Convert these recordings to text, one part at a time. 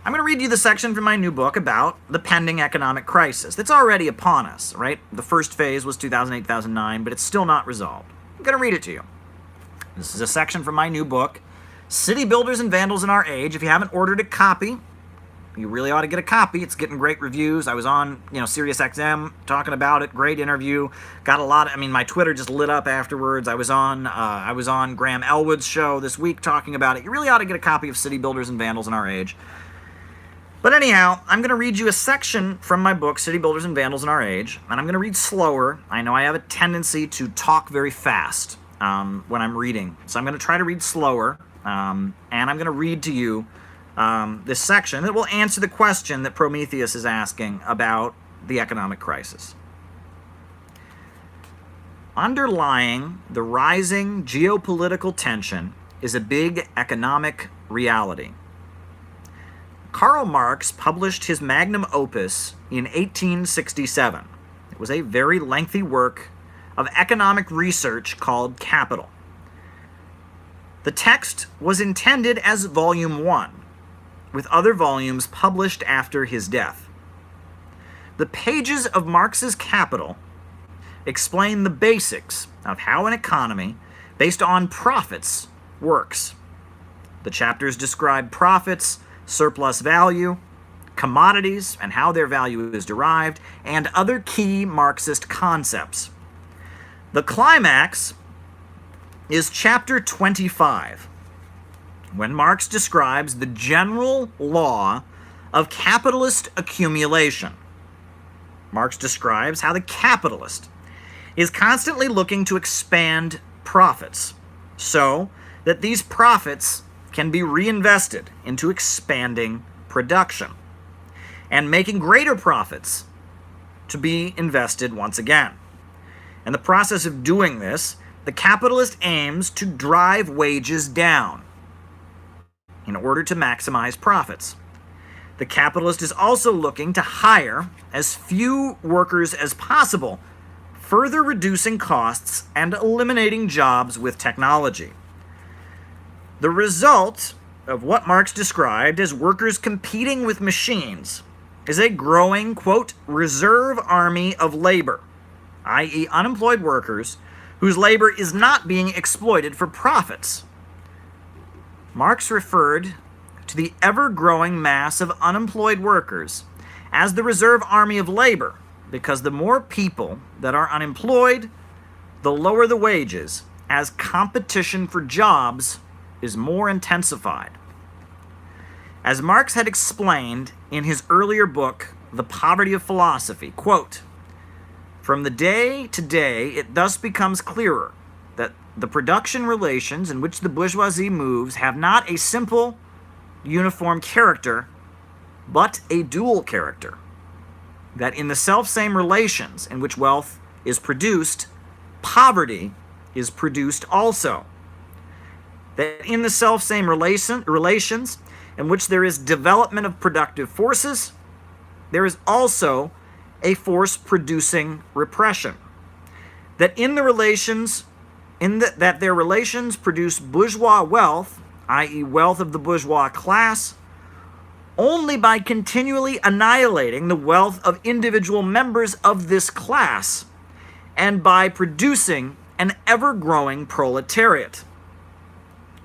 I'm going to read you the section from my new book about the pending economic crisis that's already upon us, right? The first phase was 2008-2009, but it's still not resolved. I'm going to read it to you. This is a section from my new book, City Builders and Vandals in Our Age. If you haven't ordered a copy, you really ought to get a copy. It's getting great reviews. I was on, Sirius XM talking about it. Great interview. Got a lot of, my Twitter just lit up afterwards. I was on Graham Elwood's show this week talking about it. You really ought to get a copy of City Builders and Vandals in Our Age. But anyhow, I'm going to read you a section from my book, City Builders and Vandals in Our Age, and I'm going to read slower. I know I have a tendency to talk very fast when I'm reading, so I'm going to try to read slower, and I'm going to read to you this section that will answer the question that Prometheus is asking about the economic crisis. Underlying the rising geopolitical tension is a big economic reality. Karl Marx published his magnum opus in 1867. It was a very lengthy work of economic research called Capital. The text was intended as Volume 1, with other volumes published after his death. The pages of Marx's Capital explain the basics of how an economy based on profits works. The chapters describe profits, surplus value, commodities and how their value is derived, and other key Marxist concepts. The climax is chapter 25, when Marx describes the general law of capitalist accumulation. Marx describes how the capitalist is constantly looking to expand profits so that these profits can be reinvested into expanding production and making greater profits to be invested once again. In the process of doing this, the capitalist aims to drive wages down in order to maximize profits. The capitalist is also looking to hire as few workers as possible, further reducing costs and eliminating jobs with technology. The result of what Marx described as workers competing with machines is a growing, quote, reserve army of labor, i.e. unemployed workers whose labor is not being exploited for profits. Marx referred to the ever-growing mass of unemployed workers as the reserve army of labor because the more people that are unemployed, the lower the wages, as competition for jobs is more intensified. As Marx had explained in his earlier book, The Poverty of Philosophy, quote, "From the day to day, it thus becomes clearer that the production relations in which the bourgeoisie moves have not a simple, uniform character, but a dual character. That in the self-same relations in which wealth is produced, poverty is produced also. That in the self-same relations in which there is development of productive forces, there is also a force producing repression. That in the relations, that their relations produce bourgeois wealth, i.e. wealth of the bourgeois class, only by continually annihilating the wealth of individual members of this class, and by producing an ever-growing proletariat."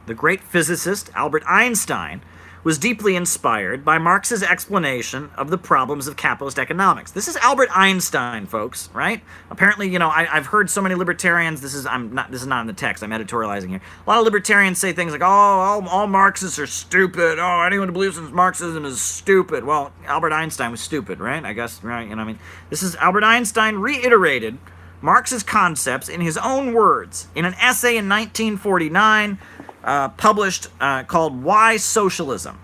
The great physicist Albert Einstein was deeply inspired by Marx's explanation of the problems of capitalist economics. This is Albert Einstein, folks, right? Apparently, I've heard so many libertarians, this is not in the text, I'm editorializing here. A lot of libertarians say things like, oh, all Marxists are stupid. Oh, anyone who believes in Marxism is stupid. Well, Albert Einstein was stupid, right? I guess, right? This is Albert Einstein reiterated Marx's concepts in his own words in an essay in 1949 published called Why Socialism?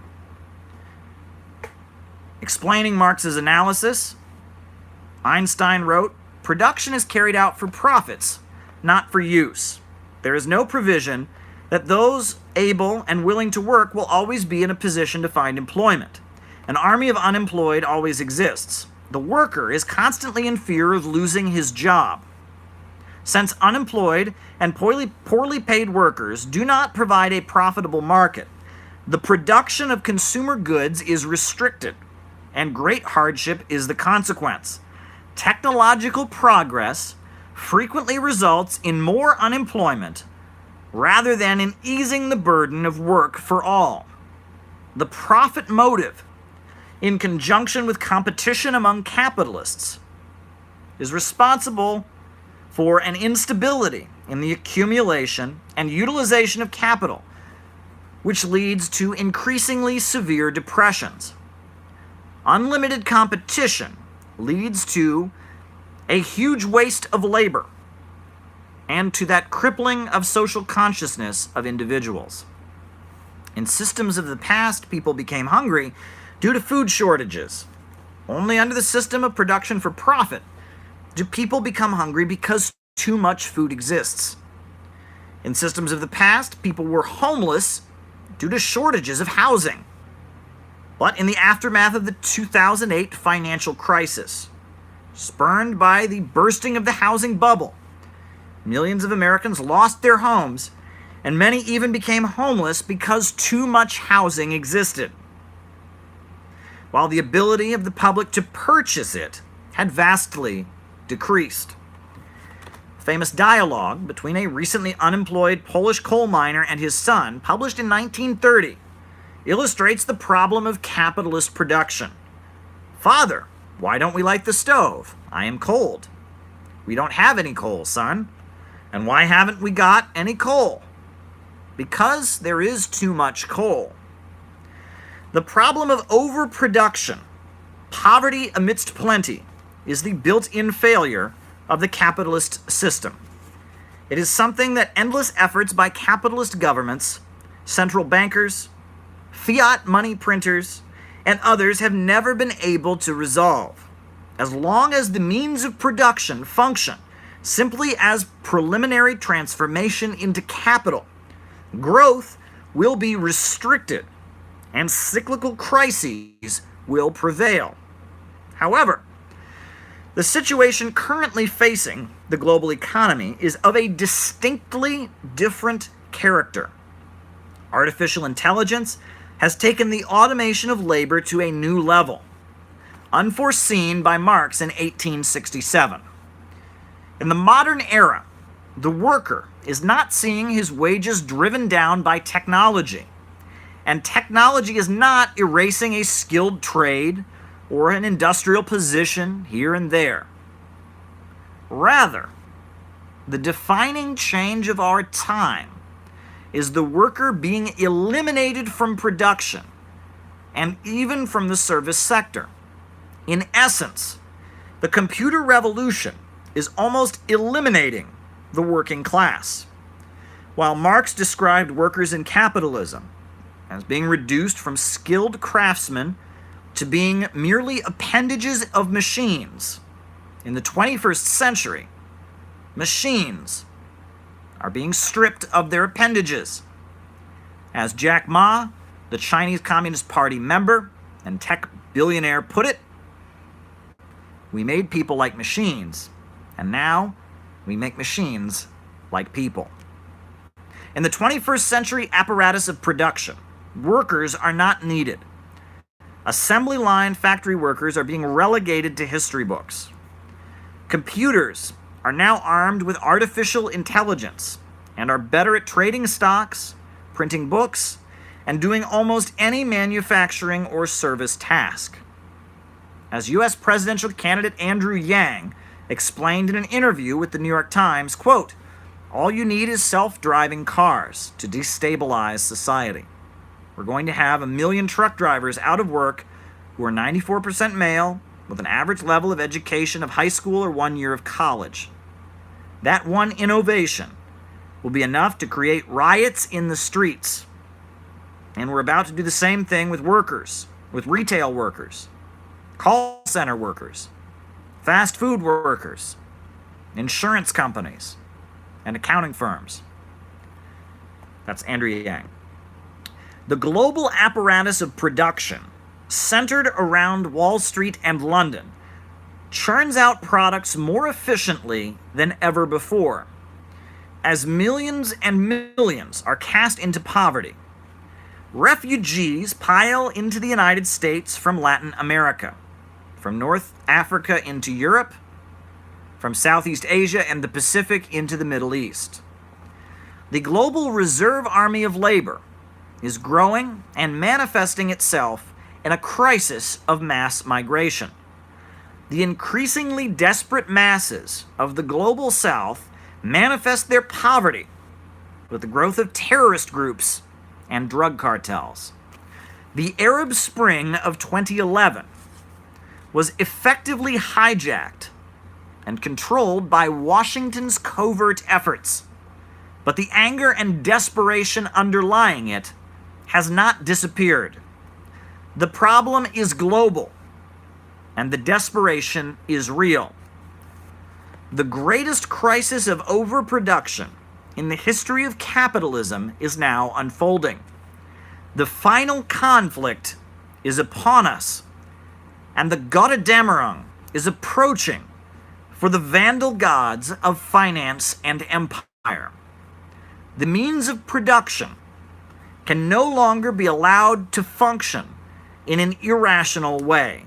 Explaining Marx's analysis, Einstein wrote, "Production is carried out for profits, not for use. There is no provision that those able and willing to work will always be in a position to find employment. An army of unemployed always exists. The worker is constantly in fear of losing his job. Since unemployed and poorly paid workers do not provide a profitable market, The production of consumer goods is restricted, and great hardship is the consequence. Technological progress frequently results in more unemployment rather than in easing the burden of work for all. The profit motive, in conjunction with competition among capitalists, is responsible for an instability in the accumulation and utilization of capital, which leads to increasingly severe depressions. Unlimited competition leads to a huge waste of labor and to that crippling of social consciousness of individuals. In systems of the past, people became hungry due to food shortages. Only under the system of production for profit do people become hungry because too much food exists. In systems of the past, people were homeless due to shortages of housing. But in the aftermath of the 2008 financial crisis, spurred by the bursting of the housing bubble, millions of Americans lost their homes, and many even became homeless because too much housing existed, while the ability of the public to purchase it had vastly decreased. A famous dialogue between a recently unemployed Polish coal miner and his son, published in 1930, illustrates the problem of capitalist production. "Father, why don't we light the stove? I am cold." "We don't have any coal, son." "And why haven't we got any coal?" "Because there is too much coal." The problem of overproduction, poverty amidst plenty, is the built-in failure of the capitalist system. It is something that endless efforts by capitalist governments, central bankers, fiat money printers, and others have never been able to resolve. As long as the means of production function simply as preliminary transformation into capital, growth will be restricted and cyclical crises will prevail. However, the situation currently facing the global economy is of a distinctly different character. Artificial intelligence has taken the automation of labor to a new level, unforeseen by Marx in 1867. In the modern era, the worker is not seeing his wages driven down by technology, and technology is not erasing a skilled trade or an industrial position here and there. Rather, the defining change of our time is the worker being eliminated from production and even from the service sector. In essence, the computer revolution is almost eliminating the working class. While Marx described workers in capitalism as being reduced from skilled craftsmen to being merely appendages of machines, in the 21st century, machines are being stripped of their appendages. As Jack Ma, the Chinese Communist Party member and tech billionaire, put it, "We made people like machines, and now we make machines like people." In the 21st century apparatus of production, workers are not needed. Assembly line factory workers are being relegated to history books. Computers are now armed with artificial intelligence and are better at trading stocks, printing books, and doing almost any manufacturing or service task. As U.S. presidential candidate Andrew Yang explained in an interview with the New York Times, quote, "All you need is self-driving cars to destabilize society. We're going to have 1 million truck drivers out of work who are 94% male with an average level of education of high school or 1 year of college. That one innovation will be enough to create riots in the streets. And we're about to do the same thing with workers, with retail workers, call center workers, fast food workers, insurance companies, and accounting firms." That's Andrew Yang. The global apparatus of production, centered around Wall Street and London, churns out products more efficiently than ever before. As millions and millions are cast into poverty, Refugees pile into the United States from Latin America, from North Africa into Europe, from Southeast Asia and the Pacific into the Middle East. The global reserve army of labor is growing and manifesting itself in a crisis of mass migration. The increasingly desperate masses of the global South manifest their poverty with the growth of terrorist groups and drug cartels. The Arab Spring of 2011 was effectively hijacked and controlled by Washington's covert efforts, but the anger and desperation underlying it has not disappeared. The problem is global, and the desperation is real. The greatest crisis of overproduction in the history of capitalism is now unfolding. The final conflict is upon us, and the Götterdämmerung is approaching for the vandal gods of finance and empire. The means of production can no longer be allowed to function in an irrational way.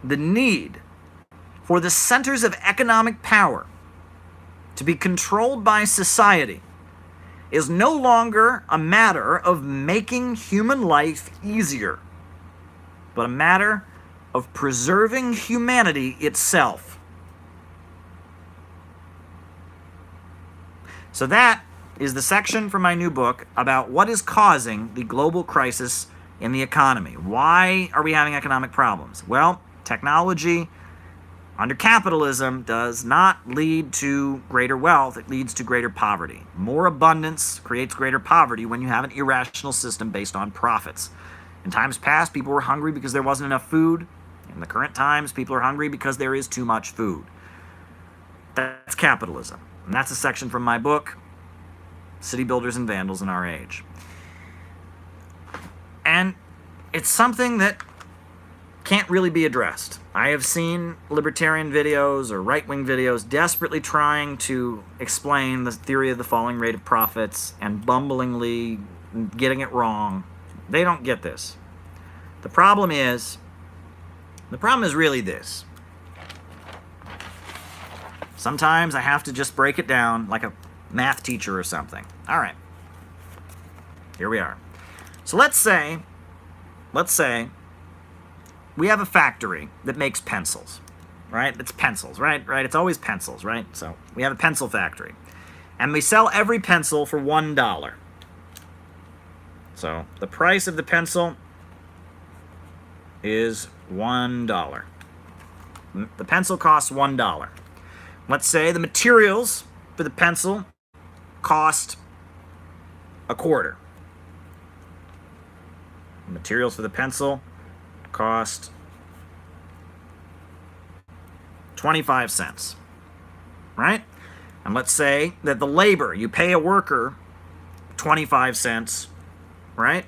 The need for the centers of economic power to be controlled by society is no longer a matter of making human life easier, but a matter of preserving humanity itself. So that is the section from my new book about what is causing the global crisis in the economy. Why are we having economic problems? Well, technology under capitalism does not lead to greater wealth, it leads to greater poverty. More abundance creates greater poverty when you have an irrational system based on profits. In times past, people were hungry because there wasn't enough food. In the current times, people are hungry because there is too much food. That's capitalism. And that's a section from my book, City Builders and Vandals in Our Age. And it's something that can't really be addressed. I have seen libertarian videos or right-wing videos desperately trying to explain the theory of the falling rate of profits and bumblingly getting it wrong. They don't get this. The problem is really this. Sometimes I have to just break it down like a math teacher or something. All right. Here we are. So let's say we have a factory that makes pencils, right? It's pencils, right? It's always pencils, right? So we have a pencil factory. And we sell every pencil for $1. So the price of the pencil is $1. The pencil costs $1. Let's say the materials for the pencil cost a quarter. The materials for the pencil cost 25 cents, right? And let's say that the labor, you pay a worker 25 cents, right?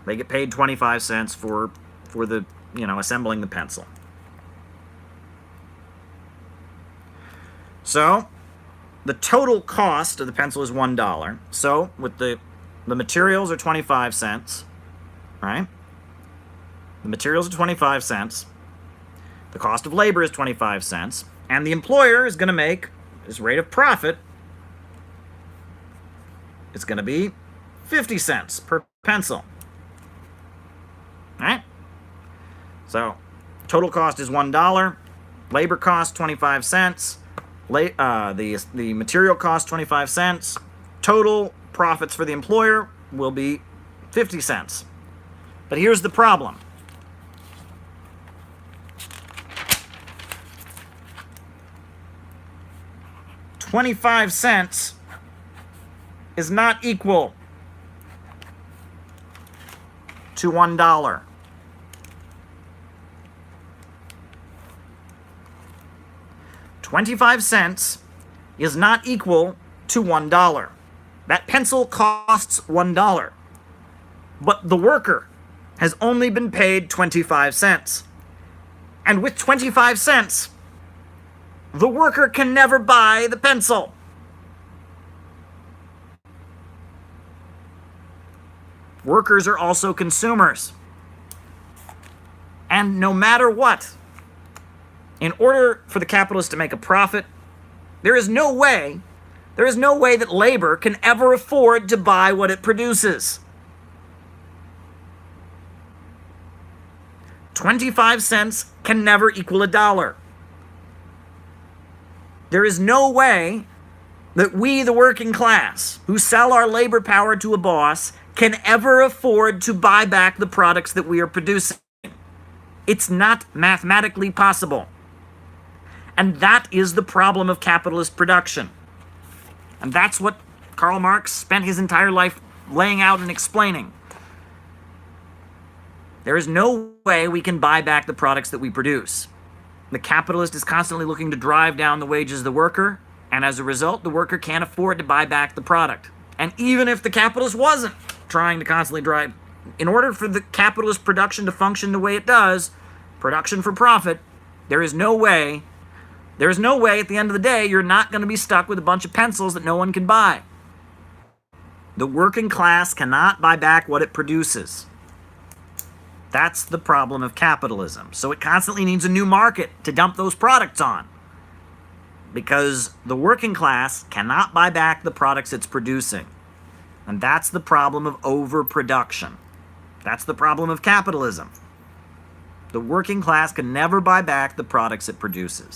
They get paid 25 cents for the, assembling the pencil. So the total cost of the pencil is $1. So with the materials are 25 cents, right? The materials are 25 cents. The cost of labor is 25 cents. And the employer is going to make his rate of profit. It's going to be 50 cents per pencil. Right? So total cost is $1. Labor cost 25 cents. The material cost 25 cents. Total profits for the employer will be 50 cents. But here's the problem. $0.25 is not equal to $1. $0.25 is not equal to $1. That pencil costs $1. But the worker has only been paid 25 cents. And with 25 cents, the worker can never buy the pencil. Workers are also consumers. And no matter what, in order for the capitalist to make a profit, there is no way that labor can ever afford to buy what it produces. 25 cents can never equal $1. There is no way that we, the working class, who sell our labor power to a boss, can ever afford to buy back the products that we are producing. It's not mathematically possible. And that is the problem of capitalist production. And that's what Karl Marx spent his entire life laying out and explaining. There is no way we can buy back the products that we produce. The capitalist is constantly looking to drive down the wages of the worker, and as a result, the worker can't afford to buy back the product. And even if the capitalist wasn't trying to constantly drive, in order for the capitalist production to function the way it does, production for profit, there is no way at the end of the day you're not going to be stuck with a bunch of pencils that no one can buy. The working class cannot buy back what it produces. That's the problem of capitalism. So it constantly needs a new market to dump those products on, because the working class cannot buy back the products it's producing. And that's the problem of overproduction. That's the problem of capitalism. The working class can never buy back the products it produces.